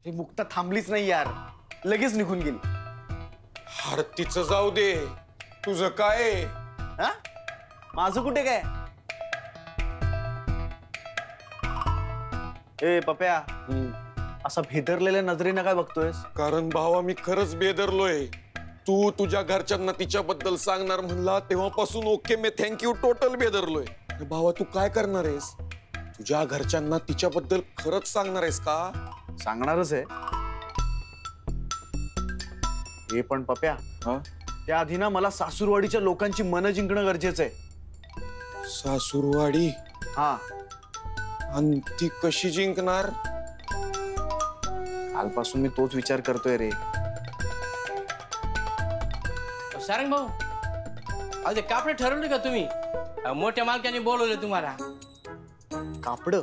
हे मुक्ता थांबलीच नाही यार, लगेच निघून गेली. तिचं जाऊ दे, तुझं काय? हा, माझं कुठे काय? ए पप्या, असा भेदरलेल्या नजरेनं काय बघतोयस? कारण भावा मी खरंच बेदरलोय. तू तुझ्या घरच्यांना तिच्याबद्दल सांगणार म्हणला तेव्हापासून ओके मी थँक्यू टोटल बेदरलोय. भावा तू काय करणार आहेस? तुझ्या घरच्यांना तिच्याबद्दल खरंच सांगणार आहेस का? सांगणारच आहे. हे पण पप्या, त्या आधी ना मला सासूरवाडीच्या लोकांची मन जिंकणं गरजेचं आहे. सासूरवाडी? हा. आणि ती कशी जिंकणार? कालपासून मी तोच विचार करतोय रे. सारंग भाऊ, अरे कापडे ठरवले का तुम्ही? मोठ्या मालकाने बोलवले तुम्हाला. कापड?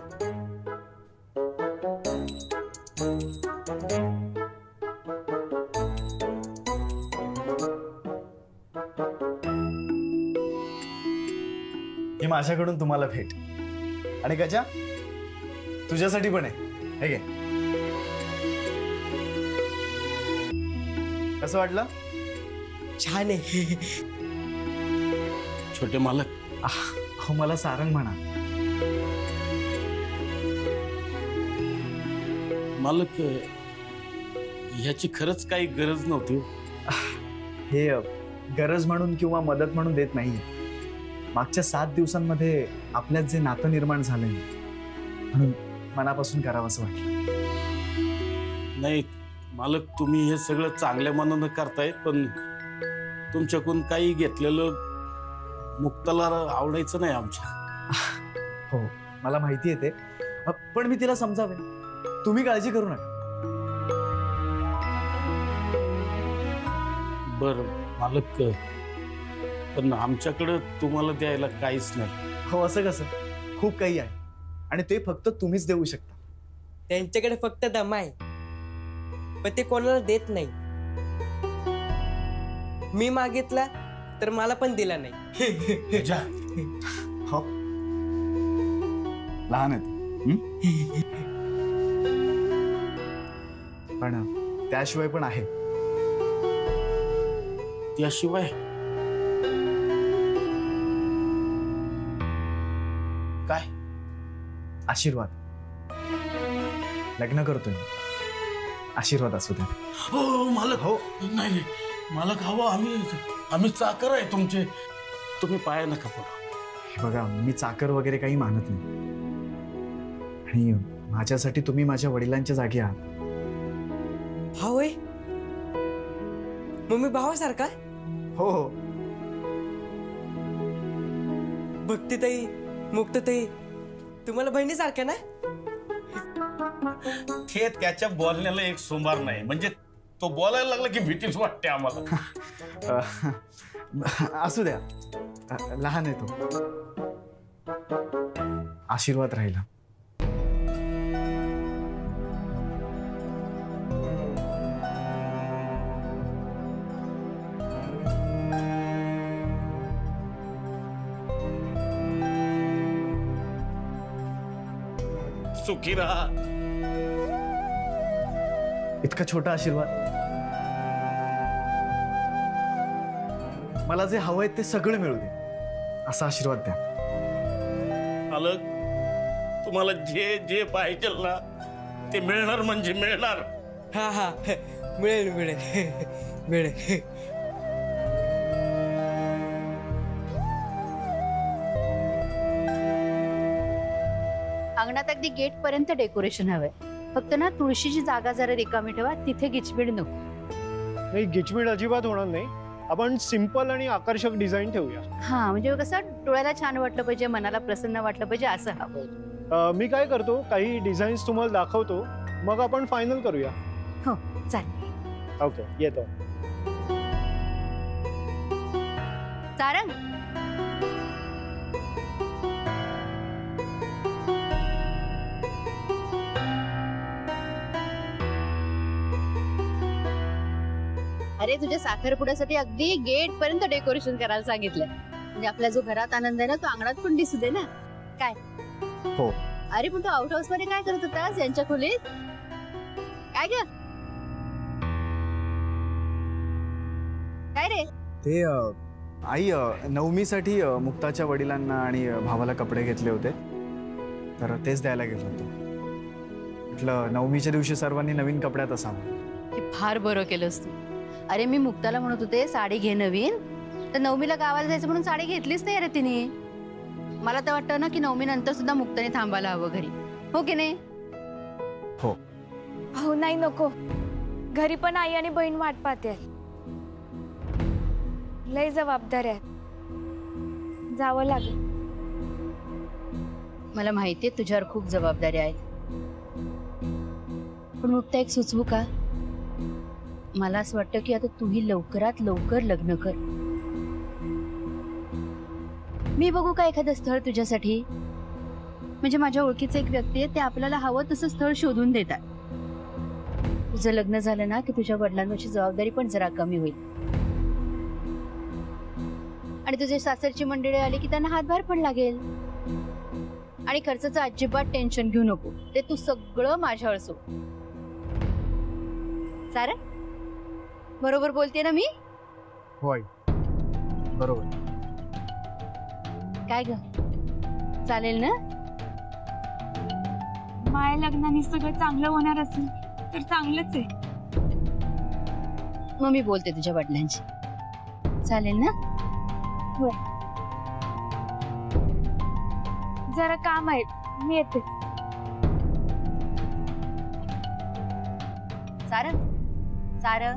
ही माझ्याकडून तुम्हाला भेट. आणि गजा, तुझ्यासाठी पण आहे. हे घे. कसं वाटलं? छान आहे. छोटे मालक, हो मला सारंग म्हणा. मालक ह्याची खरंच काही गरज नव्हती. हे गरज म्हणून किंवा मदत म्हणून देत नाहीये. मागच्या 7 दिवसांमध्ये आपल्यात जे नातं निर्माण झालंय म्हणून मनापासून करावं असं वाटलं. नाही मालक, तुम्ही हे सगळं चांगल्या मनानं करताय, पण तुमच्याकडून काही घेतलेलं मुक्ताला आवडायचं नाही आमच्या. हो मला माहिती आहे ते, पण मी तिला समजावे. तुम्ही काळजी करू नका. बर मालक, पण आमच्याकडे तुम्हाला द्यायला काहीच नाही. हो असं कसं? खूप काही आहे आणि ते फक्त तुम्हीच देऊ शकता. त्यांच्याकडे फक्त दम आहे, पण ते कोणाला देत नाही. मी मागितला तर मला पण दिला नाही. हो लहान आहेत पण त्याशिवाय पण आहे. त्याशिवाय काय? आशीर्वाद. लग्न करतोय. आशीर्वाद असू द्या. हो मालक. हो नाही नाही मालक, हवं. आम्ही चाकर आहे तुमचे. तुम्ही पाया नका पडू. हे बघा, मी चाकर वगैरे काही मानत नाही आणि माझ्यासाठी तुम्ही माझ्या वडिलांच्या जागी आहात. हा होय, मग मी भावासारखा? हो हो. भक्तीताई, मुक्ताताई, तुम्हाला बहिणीसारख्या ना? हे त्याच्या बोलण्याला एक सोमवार नाही. म्हणजे तो बोलायला लागला की भीतीच वाटते आम्हाला. असू द्या, लहान आहे तो. आशीर्वाद राहिला. सुखी राहा. इतका छोटा आशीर्वाद. मला जे हवंय ते सगळं मिळू दे असा आशीर्वाद द्या. मालक, तुम्हाला जे जे पाहिजे ना ते मिळणार म्हणजे मिळणार. हा हा, मिळेल मिळेल मिळेल. अंगणात अगदी गेट पर्यंत डेकोरेशन हवंय. फक्त ना तुळशीची जागा जरा रिकामी ठेवा, तिथे गिचमिड नको. नाही, गिचमिड अजिबात होणार नाही. आपण सिंपल आणि आकर्षक डिझाईन ठेवूया. हा म्हणजे कसं डोळ्याला छान वाटलं पाहिजे, मनाला प्रसन्न वाटलं पाहिजे असं हवं. मी काय करतो, काही डिझाईन्स तुम्हाला दाखवतो, मग आपण फायनल करूया. हो चालेल. ओके, येतो. सारंग, अरे तुझ्या साखरपुड्यासाठी अगदी गेट पर्यंत डेकोरेशन करायला सांगितलंय. म्हणजे आपला जो घरात आनंद आहे ना तो अंगणात पण दिसू दे ना. काय? हो. अरे पण तू आउट हाऊस मध्ये काय करत होतास यांच्या खोलीत? काय ग काय रे? ते आई नवमीसाठी मुक्ताच्या वडिलांना आणि भावाला कपडे घेतले होते, तर तेच द्यायला गेलो होतो. म्हटलं नवमीच्या दिवशी सर्वांनी नवीन कपड्यात असावं. हे फार बरं केलंस तू. अरे मी मुक्ताला म्हणत होते साडी घे नवीन, तर नवमीला गावाला जायचं म्हणून साडी घेतलीच नाही रे तिने. मला तर वाटतं ना की नवमी नंतर सुद्धा मुक्ताने थांबायला हवं घरी, हो की नाही? हो. हो नाही नको, घरी पण आई आणि बहीण वाट पाहते. लय जबाबदारी आहेत, जावं लागेल. मला माहितीये तुझ्यावर खूप जबाबदारी आहेत, पण मुक्ता एक सुचवू का? मला असं वाटतं की आता तूही लवकरात लवकर लग्न कर. मी बघू का एखादं स्थळ तुझ्यासाठी? म्हणजे माझ्या ओळखीचं एक व्यक्ती आहे, ते आपल्याला हवं तसं स्थळ शोधून देतात. तुझं लग्न झालं ना की तुझ्या वडिलांवरची जबाबदारी पण जरा कमी होईल, आणि तुझे सासरची मंडळी आली की त्यांना हातभार पण लागेल. आणि खर्चाचं अजिबात टेन्शन घेऊ नको, ते तू सगळं माझ्यावर सोड. सारा बरोबर बोलते ना मी? होय बरोबर. काय ग, चालेल ना? माया लग्नाने सगळं चांगलं होणार असेल तर चांगलंच आहे. मग मी बोलते तुझ्या वडिलांशी, चालेल ना? होय. जरा काम आहे, मी येते. सारा सारा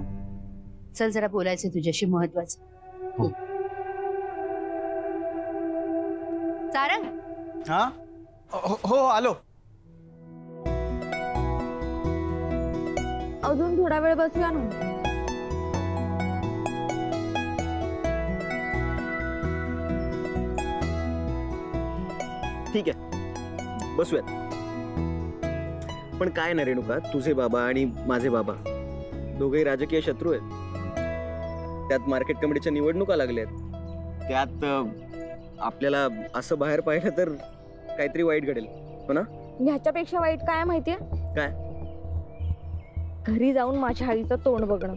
चल, जरा बोलायचं तुझ्याशी महत्वाचं. हो. सारंग, हा हो आलो. अजून थोडा वेळ बसूया ना. ठीक आहे, बसूयात. पण काय ना रेणुका, तुझे बाबा आणि माझे बाबा दोघेही राजकीय शत्रू आहेत. त्यात मार्केट कमिटीच्या निवडणुका लागल्यात. त्यात आपल्याला असं बाहेर पाहिलं तर काहीतरी वाईट घडेल, हो ना? ह्याच्यापेक्षा वाईट काय माहितीये? काय? घरी जाऊन माझ्या आईचं तोंड बघणं.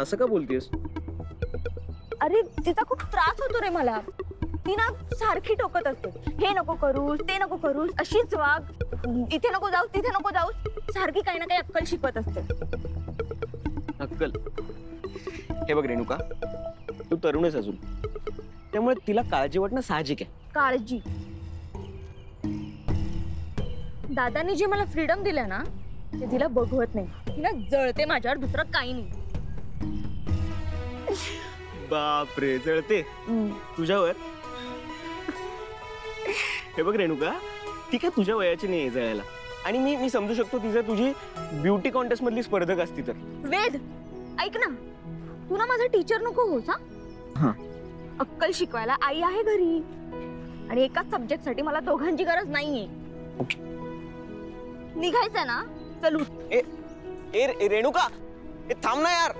असं का बोलतेस? अरे तिचा खूप त्रास होतो रे मला. ती ना सारखी टोकत असते, हे नको करूस, ते नको करूस, अशीच वाग, इथे नको जाऊस, तिथे नको जाऊस. सारखी काही ना काही अक्कल शिकवत असते. अक्कल? हे बघ रेणुका, तू तरुण आहेस अजून, त्यामुळे तिला काळजी वाटणं साहजिक आहे. काळजी? दादांनी जे मला फ्रीडम दिलं ना, ते तिला बघवत नाही. तिला जळते माझ्यावर, दुसरं काही नाही. बापरे, जळते तुझ्यावर? हे बघ रेणुका, ती काय तुझ्या वयाची नाही जळायला. आणि मी समजू शकतो तिचं तुझी ब्युटी कॉन्टेस्ट मधली स्पर्धक असती तर. वेद, ऐक ना, तू ना माझा टीचर नको होस. हा, अक्कल शिकवायला आई आहे घरी, आणि एकाच सब्जेक्ट साठी मला दोघांची गरज नाहीये. ओके, निघायचं ना? चलू. ए रेणुका, थांब ना यार.